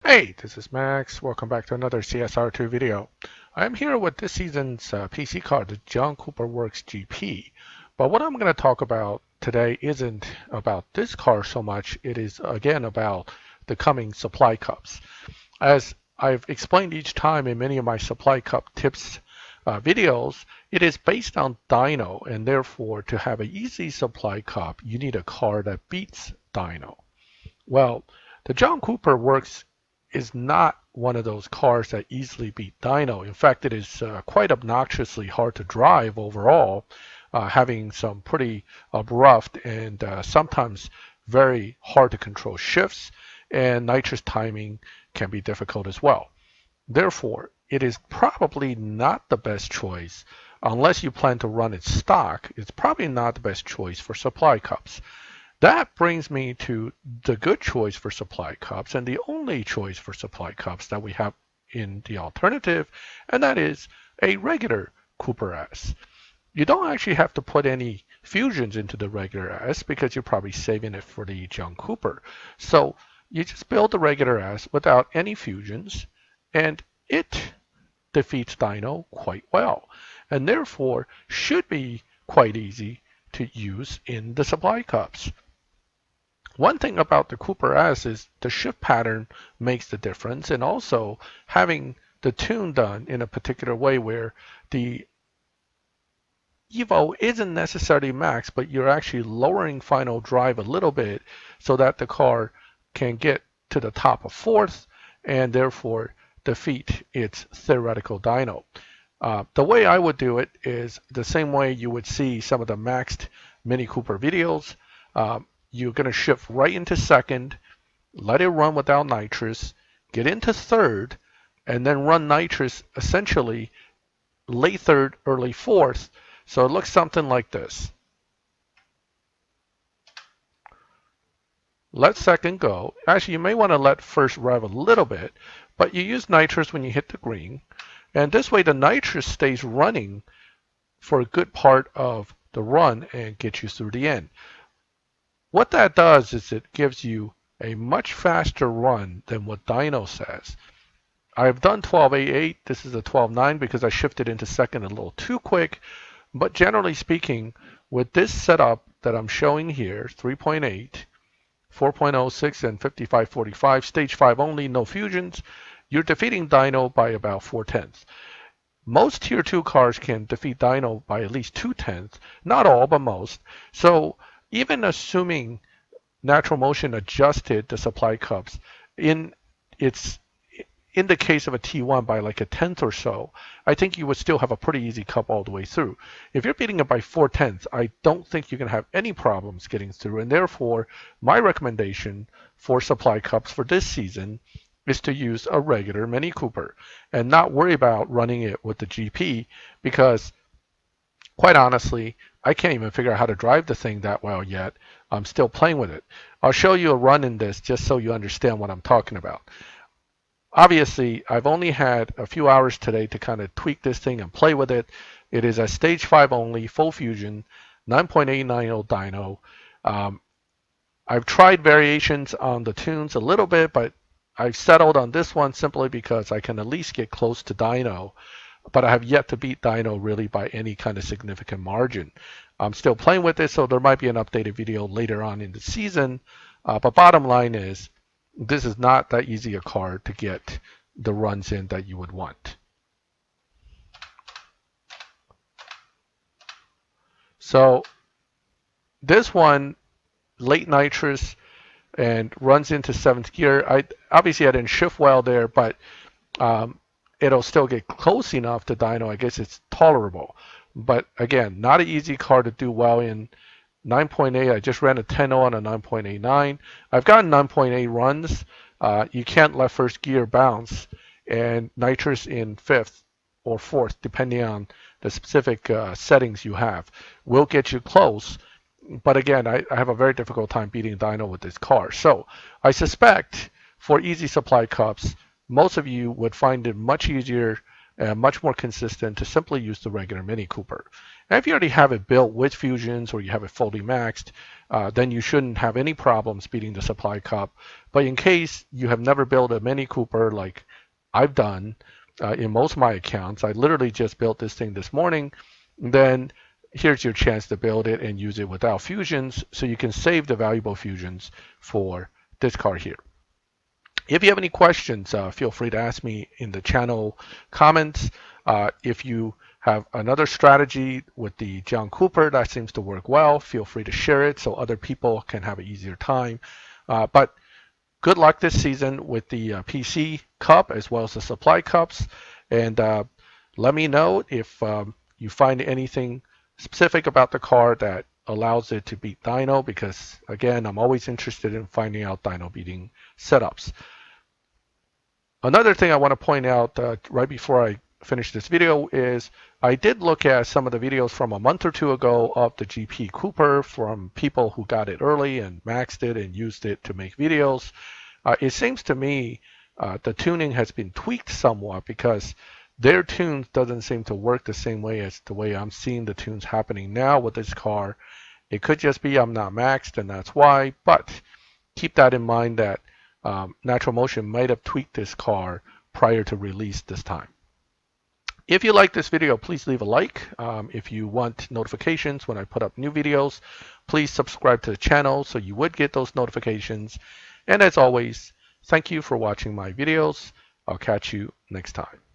Hey, this is Max. Welcome back to another CSR2 video. I'm here with this season's PC car, the John Cooper Works GP. But what I'm going to talk about today isn't about this car so much. It is, again, about the coming supply cups. As I've explained each time in many of my supply cup tips videos, it is based on dyno, and therefore to have an easy supply cup, you need a car that beats dyno. Well, the John Cooper Works is not one of those cars that easily beat dyno. In fact, it is quite obnoxiously hard to drive overall, having some pretty abrupt and sometimes very hard to control shifts, and nitrous timing can be difficult as well. Therefore, it is probably not the best choice unless you plan to run it stock. It's probably not the best choice for supply cups. That brings me to the good choice for supply cups and the only choice for supply cups that we have in the alternative, and that is a regular Cooper S. You don't actually have to put any fusions into the regular S because you're probably saving it for the John Cooper. So you just build the regular S without any fusions, and it defeats dyno quite well, and therefore should be quite easy to use in the supply cups. One thing about the Cooper S is the shift pattern makes the difference, and also having the tune done in a particular way where the Evo isn't necessarily max, but you're actually lowering final drive a little bit so that the car can get to the top of fourth and therefore defeat its theoretical dyno. The way I would do it is the same way you would see some of the maxed Mini Cooper videos. You're going to shift right into second, let it run without nitrous, get into third, and then run nitrous essentially late third, early fourth. So it looks something like this. Let second go. Actually, you may want to let first rev a little bit, but you use nitrous when you hit the green. And this way the nitrous stays running for a good part of the run and gets you through the end. What that does is it gives you a much faster run than what dyno says. I've done 12.88. This is a 12.9 because I shifted into second a little too quick. But generally speaking, with this setup that I'm showing here, 3.8, 4.06, and 55.45, stage 5 only, no fusions, you're defeating dyno by about 4/10. Most tier 2 cars can defeat dyno by at least 2/10, not all, but most. So even assuming natural motion adjusted the supply cups in the case of a T1 by like a tenth or so, I think you would still have a pretty easy cup all the way through. If you're beating it by 4/10, I don't think you're going to have any problems getting through, and therefore my recommendation for supply cups for this season is to use a regular Mini Cooper and not worry about running it with the GP, because quite honestly, I can't even figure out how to drive the thing that well yet. I'm still playing with it. I'll show you a run in this just so you understand what I'm talking about. Obviously, I've only had a few hours today to kind of tweak this thing and play with it. It is a stage 5 only, full fusion, 9.890 dyno. I've tried variations on the tunes a little bit, but I've settled on this one simply because I can at least get close to dyno, but I have yet to beat dyno really by any kind of significant margin. I'm still playing with it, so there might be an updated video later on in the season, but bottom line is, this is not that easy a car to get the runs in that you would want. So this one, late nitrous and runs into 7th gear. Obviously I didn't shift well there, but it'll still get close enough to dyno. I guess it's tolerable. But again, not an easy car to do well in. 9.8, I just ran a 10.0 on a 9.89. I've gotten 9.8 runs. You can't let first gear bounce, and nitrous in 5th or 4th, depending on the specific settings you have, will get you close. But again, I have a very difficult time beating dyno with this car. So I suspect for easy supply cups, most of you would find it much easier and much more consistent to simply use the regular Mini Cooper. And if you already have it built with fusions or you have it fully maxed, then you shouldn't have any problems beating the supply cup. But in case you have never built a Mini Cooper like I've done in most of my accounts, I literally just built this thing this morning, then here's your chance to build it and use it without fusions so you can save the valuable fusions for this car here. If you have any questions, feel free to ask me in the channel comments. If you have another strategy with the John Cooper that seems to work well, feel free to share it so other people can have an easier time. But good luck this season with the PC Cup as well as the Supply Cups. And let me know if you find anything specific about the car that allows it to beat dyno, because again, I'm always interested in finding out dyno beating setups. Another thing I want to point out right before I finish this video is I did look at some of the videos from a month or two ago of the GP Cooper from people who got it early and maxed it and used it to make videos. It seems to me the tuning has been tweaked somewhat because their tunes doesn't seem to work the same way as the way I'm seeing the tunes happening now with this car. It could just be I'm not maxed and that's why, but keep that in mind that Natural Motion might have tweaked this car prior to release this time. If you like this video, please leave a like. If you want notifications when I put up new videos, please subscribe to the channel so you would get those notifications. And as always, thank you for watching my videos. I'll catch you next time.